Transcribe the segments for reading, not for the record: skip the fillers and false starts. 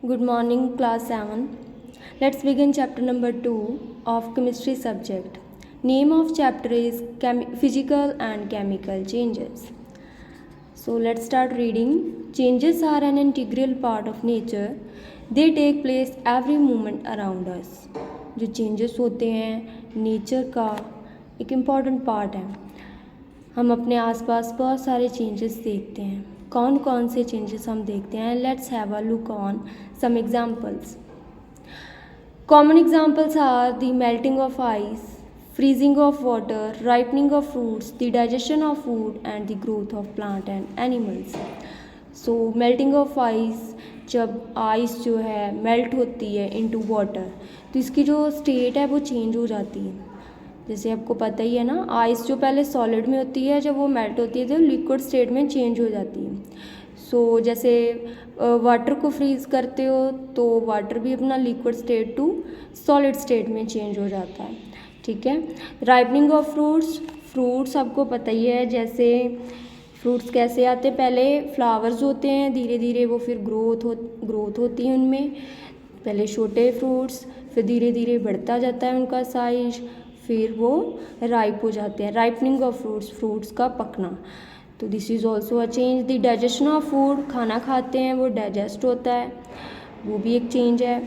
Good morning, class 7. Let's begin chapter number 2 of chemistry subject. Name of chapter is physical and chemical changes. So let's start reading. Changes are an integral part of nature. They take place every moment around us. जो changes होते हैं nature का एक important part है. हम अपने आसपास बहुत सारे चेंजेस देखते हैं. कौन कौन से चेंजेस हम देखते हैं? Let's have a look on some examples. Common examples are the melting of ice, freezing of water, ripening of fruits, the digestion of food and the growth of plant and animals. So melting of ice, जब ice जो है melt होती है into water तो इसकी जो state है वो चेंज हो जाती है. जैसे आपको पता ही है ना, आइस जो पहले सॉलिड में होती है जब वो मेल्ट होती है तो लिक्विड स्टेट में चेंज हो जाती है. सो जैसे वाटर को फ्रीज़ करते हो तो वाटर भी अपना liquid state to solid state में चेंज हो जाता है. ठीक है. राइपनिंग ऑफ फ्रूट्स आपको पता ही है. जैसे फ्रूट्स कैसे आते हैं, पहले फ्लावर्स होते हैं, धीरे धीरे वो फिर ग्रोथ होती है उनमें. पहले छोटे फ्रूट्स, फिर धीरे धीरे बढ़ता जाता है उनका साइज, फिर वो राइप हो जाते हैं. राइपनिंग ऑफ फ्रूट्स का पकना. तो this is also a change. The digestion of food, खाना खाते हैं वो डाइजेस्ट होता है, वो भी एक चेंज है.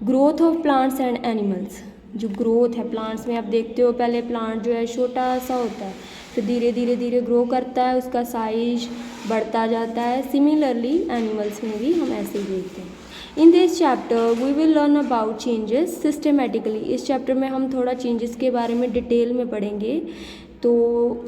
Growth of plants and animals, जो ग्रोथ है प्लांट्स में आप देखते हो पहले प्लांट जो है छोटा सा होता है, फिर धीरे धीरे ग्रो करता है, उसका साइज बढ़ता जाता है. सिमिलरली एनिमल्स में भी हम ऐसे ही देखते हैं. In this chapter we will learn about changes systematically. इस चैप्टर में हम थोड़ा चेंजेस के बारे में डिटेल में पढ़ेंगे. तो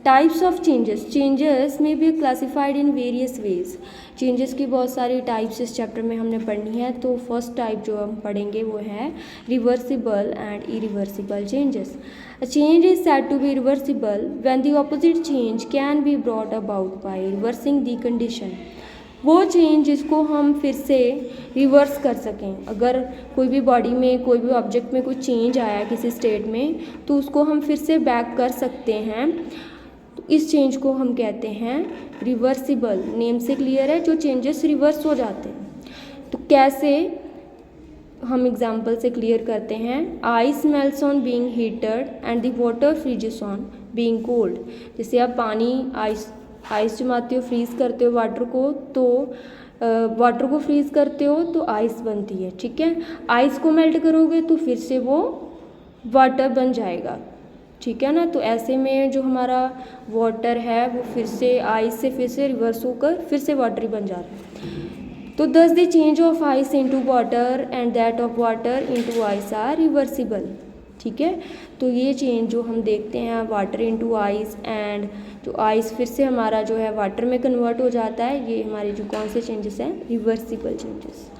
टाइप्स ऑफ चेंजेस में be classified in various ways. Changes की बहुत सारी टाइप्स इस चैप्टर में हमने पढ़नी है. तो फर्स्ट टाइप जो हम पढ़ेंगे वो है reversible and irreversible changes. A change is said to be reversible when the opposite change can be brought about by reversing the condition. वो चेंज जिसको हम फिर से रिवर्स कर सकें. अगर कोई भी बॉडी में कोई भी ऑब्जेक्ट में कोई चेंज आया किसी स्टेट में तो उसको हम फिर से बैक कर सकते हैं. तो इस चेंज को हम कहते हैं रिवर्सिबल. नेम से क्लियर है, जो चेंजेस रिवर्स हो जाते हैं. तो कैसे, हम एग्जाम्पल से क्लियर करते हैं. Ice melts on being heated and the water freezes on being cold. जैसे आप पानी आइस जमाते हो, फ्रीज़ करते हो वाटर को, तो वाटर को फ्रीज़ करते हो तो आइस बनती है. ठीक है. आइस को मेल्ट करोगे तो फिर से वो वाटर बन जाएगा. ठीक है ना. तो ऐसे में जो हमारा वाटर है वो फिर से आइस से फिर से रिवर्स होकर फिर से वाटर ही बन जा रहा है. तो thus the change of ice into water and that of water into ice are reversible. ठीक है. तो ये चेंज जो हम देखते हैं वाटर इनटू आइस एंड जो आइस फिर से हमारा जो है वाटर में कन्वर्ट हो जाता है, ये हमारे जो कौन से चेंजेस हैं, reversible changes.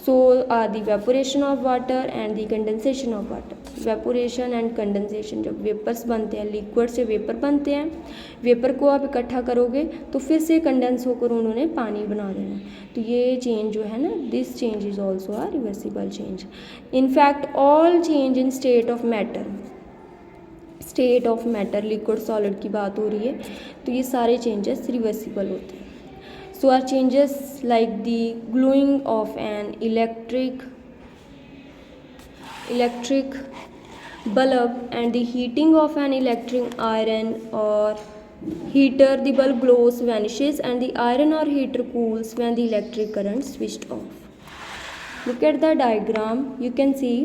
So the evaporation of water and the condensation of water. Evaporation and condensation, जब वेपर्स बनते हैं, लिक्विड से वेपर बनते हैं, वेपर को आप इकट्ठा करोगे तो फिर से कंडेंस होकर उन्होंने पानी बना देना. तो ये चेंज जो है ना, this change is also a reversible change. In fact all change in state of matter, liquid solid की बात हो रही है, तो ये सारे चेंजेस रिवर्सिबल होते हैं. So are changes like the glowing of an electric bulb and the heating of an electric iron or heater. The bulb glows, vanishes, and the iron or heater cools when the electric current switched off. Look at the diagram. You can see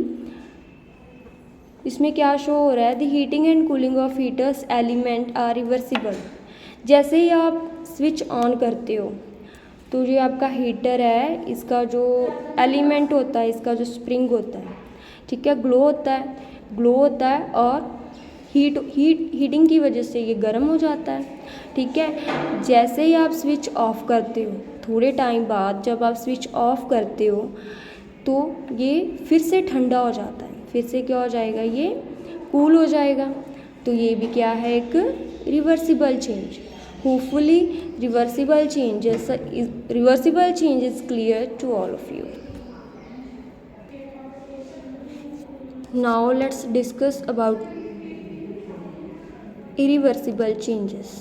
इसमें क्या show हो रहा है. The heating and cooling of heaters element are reversible. जैसे ही आप switch on करते हो तो ये आपका हीटर है, इसका जो एलिमेंट होता है, इसका जो स्प्रिंग होता है, ठीक है, ग्लो होता है और हीटिंग की वजह से ये गर्म हो जाता है. ठीक है. जैसे ही आप स्विच ऑफ करते हो, थोड़े टाइम बाद जब आप स्विच ऑफ करते हो तो ये फिर से ठंडा हो जाता है, फिर से क्या हो जाएगा, ये कूल हो जाएगा. तो ये भी क्या है, एक reversible change. Hopefully reversible change is clear to all of you. Now let's discuss about irreversible changes.